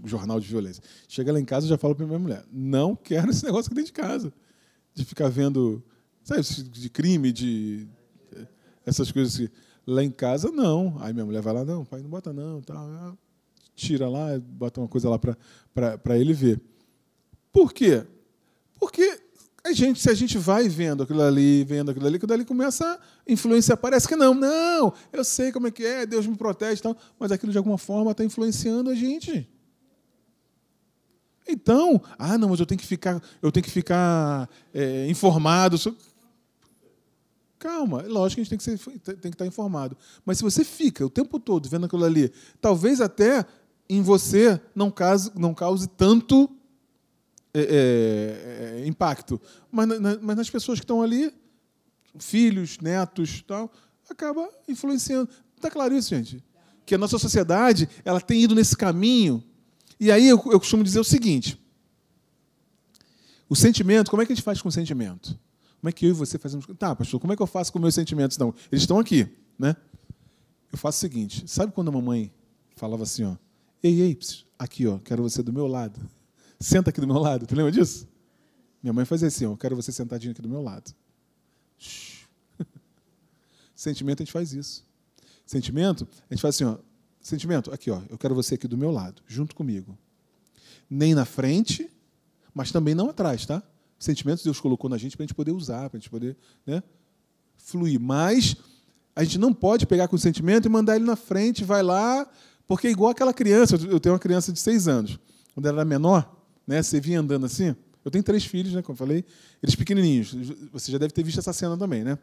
jornal de violência. Chega lá em casa, eu já falo para minha mulher, não quero esse negócio aqui dentro de casa. De ficar vendo, sabe, de crime, de essas coisas assim. Lá em casa, não. Aí minha mulher vai lá, não, pai, não bota não. Tá. Tira lá, bota uma coisa lá para ele ver. Por quê? Porque se a gente vai vendo aquilo ali, aquilo ali começa a influenciar. Parece que não, eu sei como é que é, Deus me protege e tal, mas aquilo de alguma forma está influenciando a gente. Então, não, mas eu tenho que ficar informado. Calma, é lógico que a gente tem que estar informado. Mas se você fica o tempo todo vendo aquilo ali, talvez até em você não cause tanto impacto. Mas nas pessoas que estão ali, filhos, netos, tal, acaba influenciando. Está claro isso, gente? Que a nossa sociedade ela tem ido nesse caminho. E aí eu costumo dizer o seguinte: o sentimento, como é que a gente faz com o sentimento? Como é que eu e você fazemos? Tá, pastor, como é que eu faço com meus sentimentos? Não, eles estão aqui, né? Eu faço o seguinte: sabe quando a mamãe falava assim, ó, ei, aqui, ó, quero você do meu lado. Senta aqui do meu lado. Tu lembra disso? Minha mãe fazia assim, ó, quero você sentadinho aqui do meu lado. Sentimento, a gente faz isso. Sentimento, a gente faz assim, ó, sentimento, aqui, ó, eu quero você aqui do meu lado, junto comigo. Nem na frente, mas também não atrás, tá? Sentimentos Deus colocou na gente para a gente poder usar, para a gente poder, né, fluir. Mas a gente não pode pegar com o sentimento e mandar ele na frente, vai lá, porque é igual aquela criança. Eu tenho uma criança de 6 anos. Quando ela era menor, né, você vinha andando assim. Eu tenho 3 filhos, né, como eu falei, eles pequenininhos. Você já deve ter visto essa cena também, né?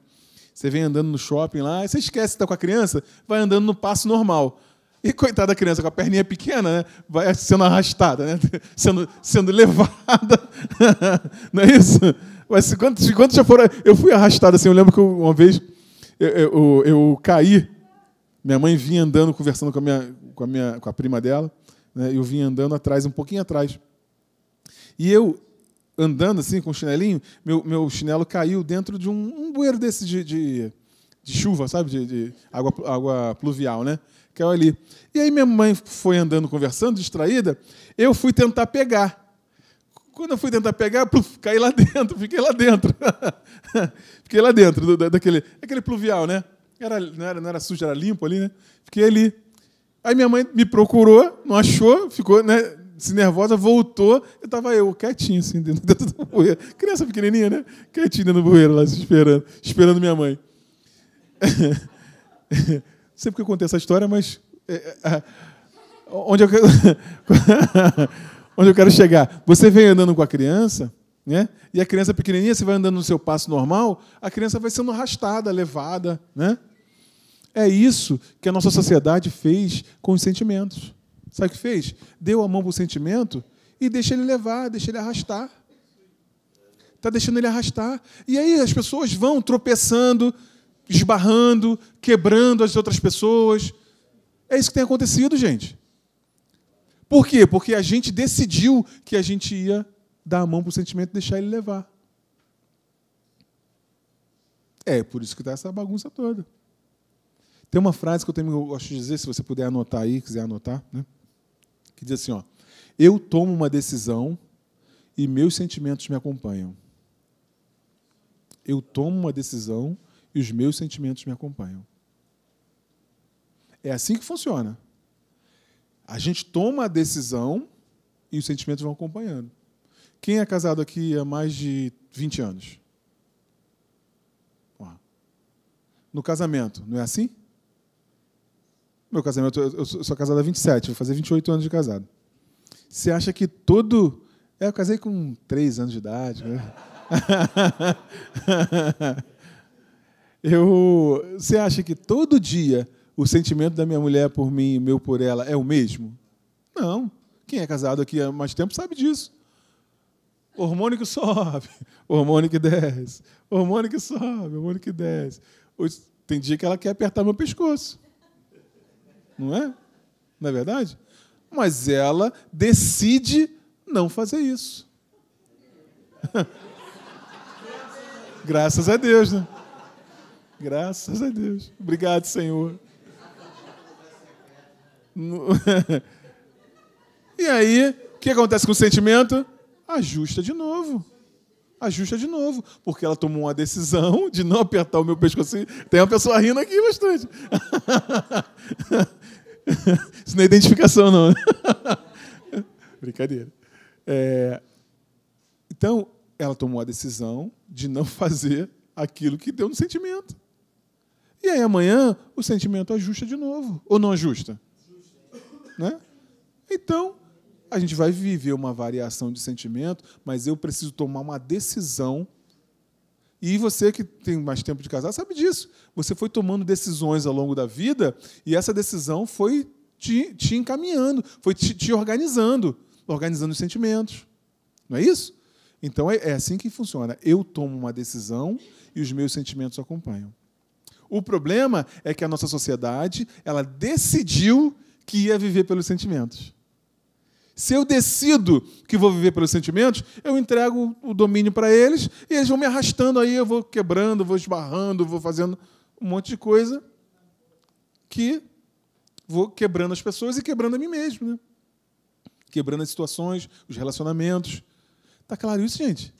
Você vem andando no shopping lá, você esquece que está com a criança, vai andando no passo normal. E, coitada da criança, com a perninha pequena, né, vai sendo arrastada, né, sendo levada. Não é isso? Mas quantos já foram... Eu fui arrastado assim, eu lembro que uma vez eu caí, minha mãe vinha andando, conversando com a prima dela, né, eu vinha andando atrás, um pouquinho atrás. E eu, andando assim, com o chinelinho, meu chinelo caiu dentro de um bueiro desse de chuva, sabe? De água pluvial, né? Caiu ali. E aí minha mãe foi andando, conversando, distraída, eu fui tentar pegar. Quando eu fui tentar pegar, caí lá dentro, fiquei lá dentro. Fiquei lá dentro daquele pluvial, né? Não era sujo, era limpo ali, né? Fiquei ali. Aí minha mãe me procurou, não achou, ficou, né, se nervosa, voltou, eu quietinho, assim, dentro do bueiro. Criança pequenininha, né? Quietinho dentro do bueiro, lá, esperando minha mãe. Não sei porque eu contei essa história, mas onde eu quero chegar? Você vem andando com a criança, né? E a criança pequenininha, você vai andando no seu passo normal, a criança vai sendo arrastada, levada, né? É isso que a nossa sociedade fez com os sentimentos. Sabe o que fez? Deu a mão para o sentimento e deixa ele levar, deixa ele arrastar. Está deixando ele arrastar. E aí as pessoas vão tropeçando, esbarrando, quebrando as outras pessoas. É isso que tem acontecido, gente. Por quê? Porque a gente decidiu que a gente ia dar a mão para o sentimento e deixar ele levar. É por isso que está essa bagunça toda. Tem uma frase que eu gosto de dizer, se você puder anotar aí, quiser anotar, né? Que diz assim, ó, Eu tomo uma decisão e meus sentimentos me acompanham. Eu tomo uma decisão e os meus sentimentos me acompanham. É assim que funciona. A gente toma a decisão e os sentimentos vão acompanhando. Quem é casado aqui há mais de 20 anos? No casamento, não é assim? Meu casamento, eu sou casado há 27, vou fazer 28 anos de casado. Você acha que todo... eu casei com 3 anos de idade. Né? Você acha que todo dia o sentimento da minha mulher por mim e o meu por ela é o mesmo? Não. Quem é casado aqui há mais tempo sabe disso. Hormônio que sobe, hormônio que desce, hormônio que sobe, hormônio que desce. Tem dia que ela quer apertar meu pescoço. Não é? Não é verdade? Mas ela decide não fazer isso. Graças a Deus, né? Graças a Deus. Obrigado, Senhor. E aí, o que acontece com o sentimento? Ajusta de novo. Ajusta de novo. Porque ela tomou uma decisão de não apertar o meu pescoço. Tem uma pessoa rindo aqui bastante. Isso não é identificação, não. Brincadeira. Então, ela tomou a decisão de não fazer aquilo que deu no sentimento. E aí, amanhã, o sentimento ajusta de novo. Ou não ajusta? Né? Então, a gente vai viver uma variação de sentimento, mas eu preciso tomar uma decisão. E você que tem mais tempo de casar sabe disso. Você foi tomando decisões ao longo da vida e essa decisão foi te encaminhando, foi te organizando os sentimentos. Não é isso? Então, é assim que funciona. Eu tomo uma decisão e os meus sentimentos acompanham. O problema é que a nossa sociedade ela decidiu que ia viver pelos sentimentos. Se eu decido que vou viver pelos sentimentos, eu entrego o domínio para eles e eles vão me arrastando aí, eu vou quebrando, vou esbarrando, vou fazendo um monte de coisa que vou quebrando as pessoas e quebrando a mim mesmo. Né? Quebrando as situações, os relacionamentos. Está claro isso, gente?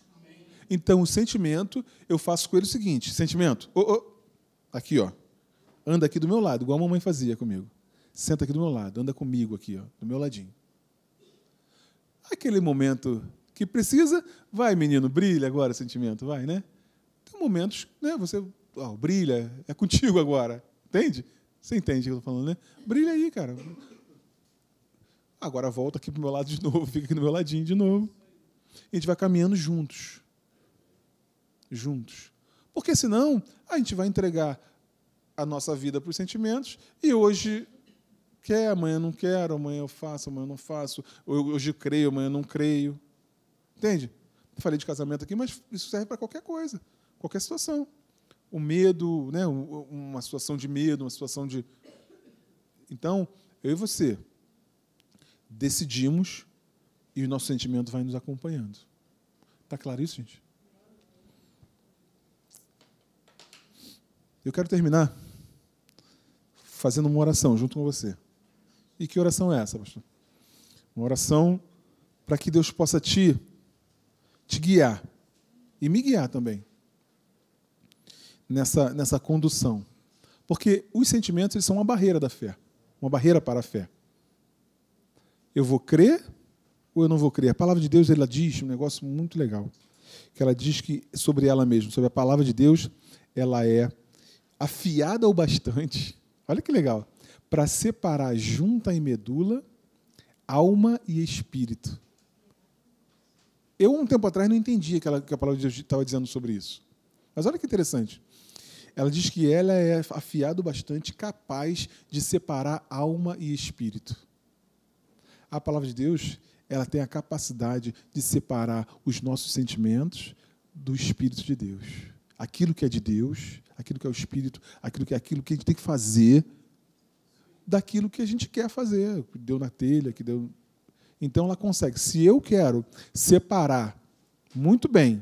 Então, o sentimento, eu faço com ele o seguinte, sentimento, aqui, ó, anda aqui do meu lado, igual a mamãe fazia comigo. Senta aqui do meu lado, anda comigo aqui, ó, do meu ladinho. Aquele momento que precisa, vai, menino, brilha agora, sentimento, vai, né? Tem momentos, né? Você brilha, é contigo agora, entende? Você entende o que eu estou falando, né? Brilha aí, cara. Agora volta aqui para o meu lado de novo, fica aqui do meu ladinho de novo. E a gente vai caminhando juntos. Juntos. Porque senão a gente vai entregar a nossa vida para os sentimentos e hoje quer, amanhã não quero, amanhã eu faço, amanhã eu não faço, hoje eu creio, amanhã eu não creio. Entende? Eu falei de casamento aqui, mas isso serve para qualquer coisa, qualquer situação. O medo, né? Uma situação de medo, uma situação de... Então, eu e você decidimos e o nosso sentimento vai nos acompanhando. Está claro isso, gente? Eu quero terminar fazendo uma oração junto com você. E que oração é essa, pastor? Uma oração para que Deus possa te guiar e me guiar também nessa condução. Porque os sentimentos eles são uma barreira da fé, uma barreira para a fé. Eu vou crer ou eu não vou crer? A palavra de Deus ela diz um negócio muito legal, que ela diz que sobre ela mesma, sobre a palavra de Deus, ela é afiada o bastante, olha que legal, para separar junta e medula, alma e espírito. Eu, um tempo atrás, não entendia que a palavra de Deus estava dizendo sobre isso. Mas olha que interessante. Ela diz que ela é afiada o bastante, capaz de separar alma e espírito. A palavra de Deus ela tem a capacidade de separar os nossos sentimentos do Espírito de Deus. Aquilo que é de Deus, aquilo que é o Espírito, aquilo que a gente tem que fazer, daquilo que a gente quer fazer, que deu na telha, que deu... Então, ela consegue. Se eu quero separar muito bem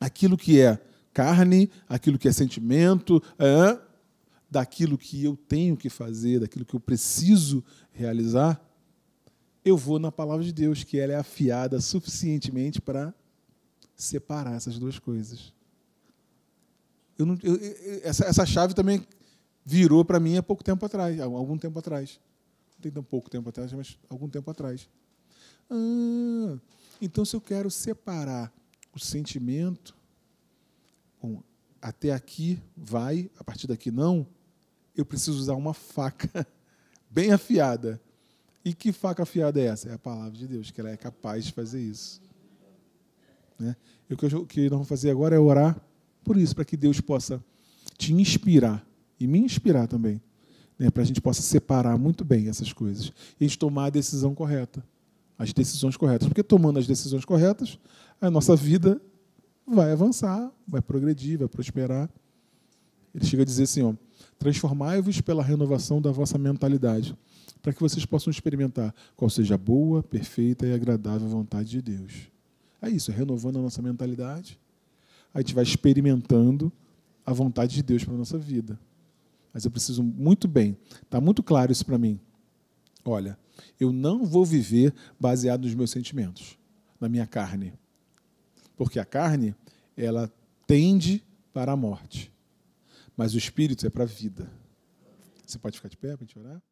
aquilo que é carne, aquilo que é sentimento, daquilo que eu tenho que fazer, daquilo que eu preciso realizar, eu vou na palavra de Deus, que ela é afiada suficientemente para separar essas duas coisas. Essa chave também virou para mim há pouco tempo atrás, algum tempo atrás. Não tem tão pouco tempo atrás, mas algum tempo atrás. Então, se eu quero separar o sentimento, bom, até aqui vai, a partir daqui não, eu preciso usar uma faca bem afiada. E que faca afiada é essa? É a palavra de Deus, que ela é capaz de fazer isso. Né? E o que nós vamos fazer agora é orar por isso, para que Deus possa te inspirar e me inspirar também, né? Para a gente possa separar muito bem essas coisas e a gente tomar a decisão correta, as decisões corretas. Porque tomando as decisões corretas, a nossa vida vai avançar, vai progredir, vai prosperar. Ele chega a dizer assim, ó, transformai-vos pela renovação da vossa mentalidade, para que vocês possam experimentar qual seja a boa, perfeita e agradável vontade de Deus. É isso, é renovando a nossa mentalidade, a gente vai experimentando a vontade de Deus para a nossa vida. Mas eu preciso muito bem, está muito claro isso para mim. Olha, eu não vou viver baseado nos meus sentimentos, na minha carne. Porque a carne, ela tende para a morte. Mas o espírito é para a vida. Você pode ficar de pé para a gente orar?